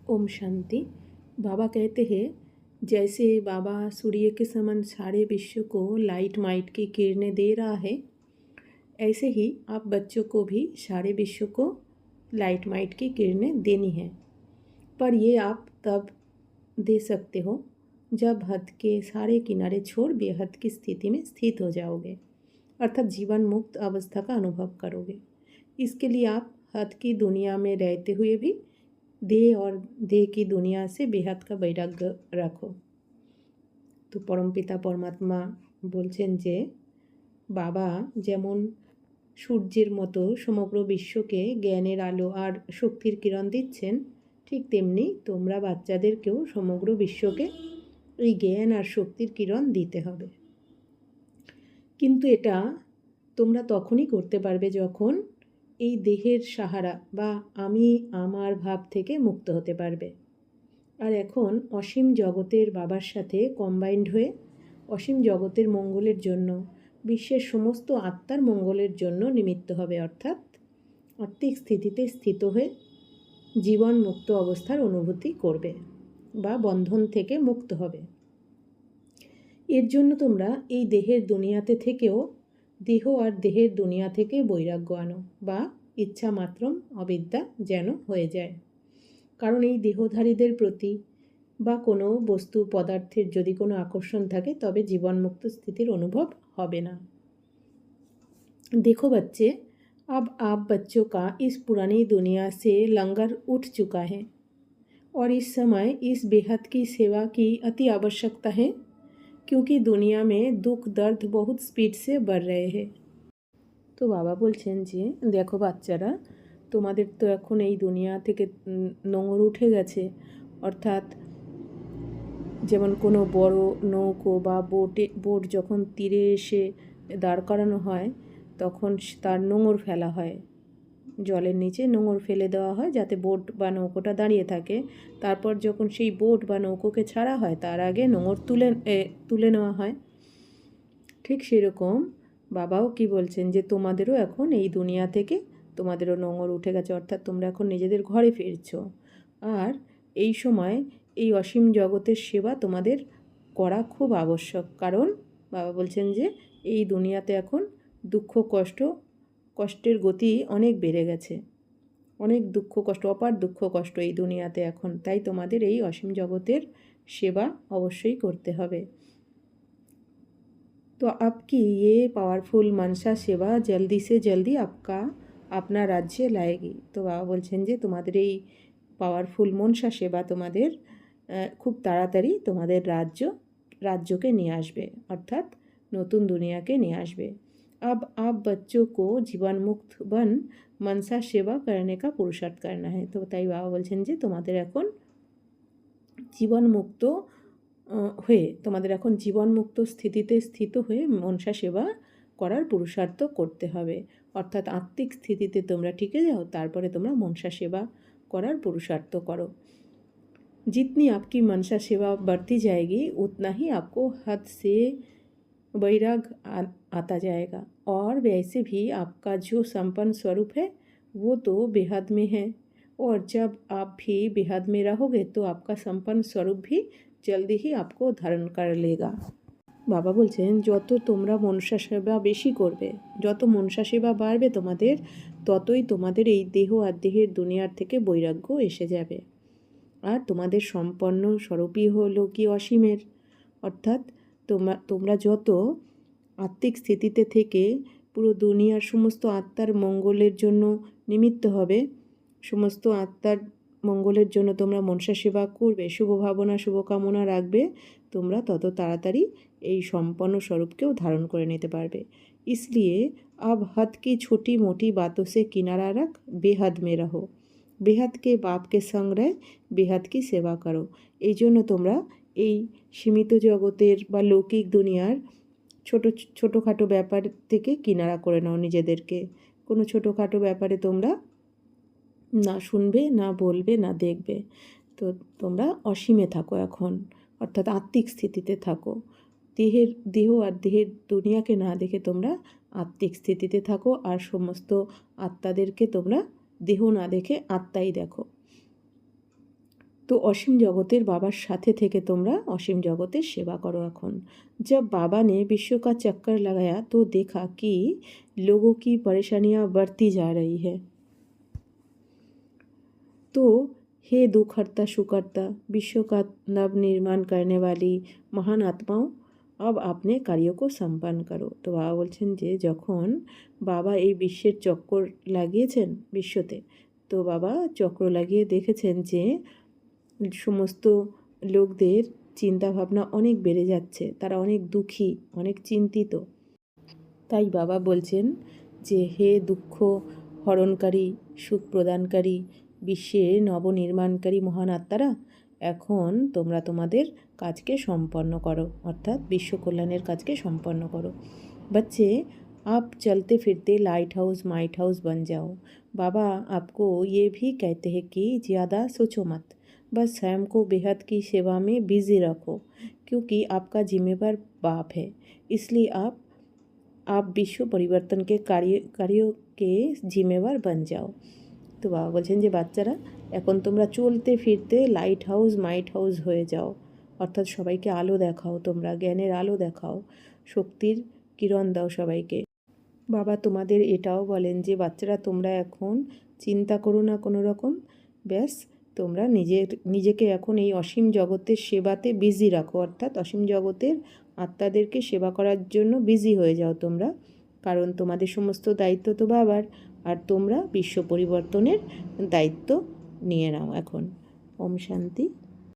ओम शांति। बाबा कहते हैं जैसे बाबा सूर्य के समान सारे विश्व को लाइट माइट की किरणें दे रहा है, ऐसे ही आप बच्चों को भी सारे विश्व को लाइट माइट की किरणें देनी है। पर ये आप तब दे सकते हो जब हद के सारे किनारे छोड़ बेहद की स्थिति में स्थित हो जाओगे, अर्थात जीवन मुक्त अवस्था का अनुभव करोगे। इसके लिए आप हद की दुनिया में रहते हुए भी देह और देह की दुनिया से बेहद का वैराग्य रखो। तो परमपिता परमात्मा बोलছেন যে বাবা যেমন সূর্যের মতো সমগ্র বিশ্বকে জ্ঞানের আলো আর শক্তির কিরণ দিচ্ছেন, ঠিক তেমনি তোমরা বাচ্চাদেরকেও সমগ্র বিশ্বকে এই জ্ঞান আর শক্তির কিরণ দিতে হবে। কিন্তু এটা তোমরা তখনই করতে পারবে যখন এই দেহের সাহারা বা আমি আমার ভাব থেকে মুক্ত হতে পারবে। আর এখন অসীম জগতের বাবার সাথে কম্বাইন্ড হয়ে অসীম জগতের মঙ্গলের জন্য, বিশ্বের সমস্ত আত্মার মঙ্গলের জন্য নিমিত্ত হবে, অর্থাৎ আত্মিক স্থিতিতে স্থিত হয়ে জীবন মুক্ত অবস্থার অনুভূতি করবে বা বন্ধন থেকে মুক্ত হবে। এর জন্য তোমরা এই দেহের দুনিয়াতে থেকেও দেহ আর দেহের দুনিয়া থেকে বৈরাগ্য আনো বা ইচ্ছা মাত্রম অবিদ্যা যেন হয়ে যায়। কারণ এই দেহধারীদের প্রতি বা কোনো বস্তু পদার্থের যদি কোনো আকর্ষণ থাকে তবে জীবনমুক্ত স্থিতির অনুভব হবে না। देखो बच्चे, अब आप बच्चों का इस पुरानी दुनिया से लंगर उठ चुका है और इस समय इस बेहद की सेवा की अति आवश्यकता है, क्योंकि दुनिया में दुख दर्द बहुत स्पीड से बढ़ रहे हैं। তো বাবা বলছেন যে দেখো বাচ্চারা, তোমাদের তো এখন এই দুনিয়া থেকে নোঙর উঠে গেছে, অর্থাৎ যেমন কোনো বড় নৌকো বা বোট যখন তীরে এসে দাঁড় করানো হয় তখন তার নোঙর ফেলা হয়, জলের নিচে নোঙর ফেলে দেওয়া হয় যাতে বোট বা নৌকোটা দাঁড়িয়ে থাকে। তারপর যখন সেই বোট বা নৌকোকে ছাড়া হয় তার আগে নোঙর তুলে নেওয়া হয়। ঠিক সেরকম বাবাও কি বলছেন যে তোমাদেরও এখন এই দুনিয়া থেকে তোমাদেরও নোঙর উঠে গেছে, অর্থাৎ তোমরা এখন নিজেদের ঘরে ফিরছো। আর এই সময় এই অসীম জগতের সেবা তোমাদের করা খুব আবশ্যক, কারণ বাবা বলছেন যে এই দুনিয়াতে এখন দুঃখ কষ্টের গতি অনেক বেড়ে গেছে, অনেক দুঃখ কষ্ট, অপার দুঃখ কষ্ট এই দুনিয়াতে এখন। তাই তোমাদের এই অসীম জগতের সেবা অবশ্যই করতে হবে। तो आपकी ये पावरफुल मनसा सेवा जल्दी से जल्दी अपना राज्य लाएगी। তো বাবা বলছেন যে তোমাদের এই পাওয়ারফুল মনসা সেবা তোমাদের খুব তাড়াতাড়ি তোমাদের রাজ্যকে নিয়ে আসবে, অর্থাৎ নতুন দুনিয়াকে নিয়ে আসবে। अब आप बच्चों को जीवन मुक्त बन मनसा सेवा करने का पुरुषार्थ करना है। তো তাই বাবা বলছেন যে তোমাদের এখন জীবনমুক্ত হয়ে তোমাদের এখন জীবনমুক্ত স্থিতিতে স্থিত হয়ে মনসা সেবা করার পুরুষার্থ করতে হবে, অর্থাৎ আত্মিক স্থিতিতে তোমরা টিকে যাও, তারপরে তোমরা মনসা সেবা করার পুরুষার্থ করো। जितनी आपकी मनसा सेवा बढ़ती जाएगी उतना ही आपको हद से वैराग आता जाएगा, और वैसे भी आपका जो संपन्न स्वरूप है वो तो बेहद में है, और जब आप भी बेहद में रहोगे तो आपका संपन्न स्वरूप भी जल्दी ही आपको धारण कर लेगा। বাবা বলছেন যত তোমরা মনসা সেবা বেশি করবে, যত মনসা সেবা বাড়বে তোমাদের, ততই তোমাদের এই দেহ আর দেহের দুনিয়ার থেকে বৈরাগ্য এসে যাবে, আর তোমাদের সম্পন্ন স্বরূপই হলো কি অসীমের। অর্থাৎ তোমরা যত আত্মিক স্থিতিতে থেকে পুরো দুনিয়ার সমস্ত আত্মার মঙ্গলের জন্য নিমিত্ত হবে, সমস্ত আত্মার মঙ্গলের জন্য তোমরা মনসা সেবা করবে, শুভ ভাবনা শুভকামনা রাখবে, তোমরা তত তাড়াতাড়ি এই সম্পন্ন স্বরূপকেও ধারণ করে নিতে পারবে। इसलिए अब हद की छोटी मोटी बातों से किनारा रख बेहद में रहो, बेहद के बाप के संग रह बेहद की सेवा करो। এই জন্য তোমরা এই সীমিত জগতের বা লৌকিক দুনিয়ার ছোটোখাটো ব্যাপার থেকে কিনারা করে নাও নিজেদেরকে। কোনো ছোটোখাটো ব্যাপারে তোমরা না শুনবে, না বলবে, না দেখবে। তো তোমরা অসীমে থাকো এখন, অর্থাৎ আত্মিক স্থিতিতে থাকো। দেহ আর দেহের দুনিয়াকে না দেখে তোমরা আত্মিক স্থিতিতে থাকো, আর সমস্ত আত্মাদেরকে তোমরা দেহ না দেখে আত্মাই দেখো। तो অসীম জগতের বাবার সাথে থেকে তোমরা অসীम জগতের सेवा करो এখন। जब बाबा ने विश्व का चक्कर लगाया तो देखा कि लोगों की परेशानियां बढ़ती जा रही है। तो हे दुखहर्ता सुकर्ता, विश्व का नव निर्माण करने वाली महान आत्माओं, अब अपने कार्यों को সম্পন্ন करो। তো বাবা বলছেন যে যখন বাবা এই বিশ্বের চক্কর লাগিয়েছেন বিশ্বতে, তো বাবা চক্র লাগিয়ে দেখেছেন যে সমস্ত লোকদের চিন্তাভাবনা অনেক বেড়ে যাচ্ছে, তারা অনেক দুঃখী, অনেক চিন্তিত। তাই বাবা বলছেন যে হে দুঃখ হরণকারী, সুখ প্রদানকারী, বিশ্বের নবনির্মাণকারী মহান আত্মারা, এখন তোমরা তোমাদের কাজকে সম্পন্ন করো, অর্থাৎ বিশ্ব কল্যাণের কাজকে সম্পন্ন করো। बच्चे आप चलते फिरते लाइट हाउस माइट हाउस बन जाओ। बाबा आपको ये भी कहते हैं कि ज़्यादा सोचो मत, बस स्वयं को बेहद की सेवा में बिजी रखो, क्योंकि आपका जिम्मेवार बाप है, इसलिए आप विश्व परिवर्तन के कार्यों के जिम्मेवार बन जाओ। তো বাবা বলছেন যে বাচ্চারা এখন তোমরা চলতে ফিরতে লাইট হাউস মাইট হাউস হয়ে যাও, অর্থাৎ সবাইকে আলো দেখাও, তোমরা জ্ঞানের আলো দেখাও, শক্তির কিরণ দাও সবাইকে। বাবা তোমাদের এটাও বলেন যে বাচ্চারা তোমরা এখন চিন্তা করো না কোনো রকম, ব্যাস তোমরা নিজেকে এখন এই অসীম জগতের সেবাতে বিজি রাখো, অর্থাৎ অসীম জগতের আত্মাদেরকে সেবা করার জন্য বিজি হয়ে যাও তোমরা, কারণ তোমাদের সমস্ত দায়িত্ব তো বাবার, আর তোমরা বিশ্ব পরিবর্তনের দায়িত্ব নিয়ে নাও এখন। ওম শান্তি।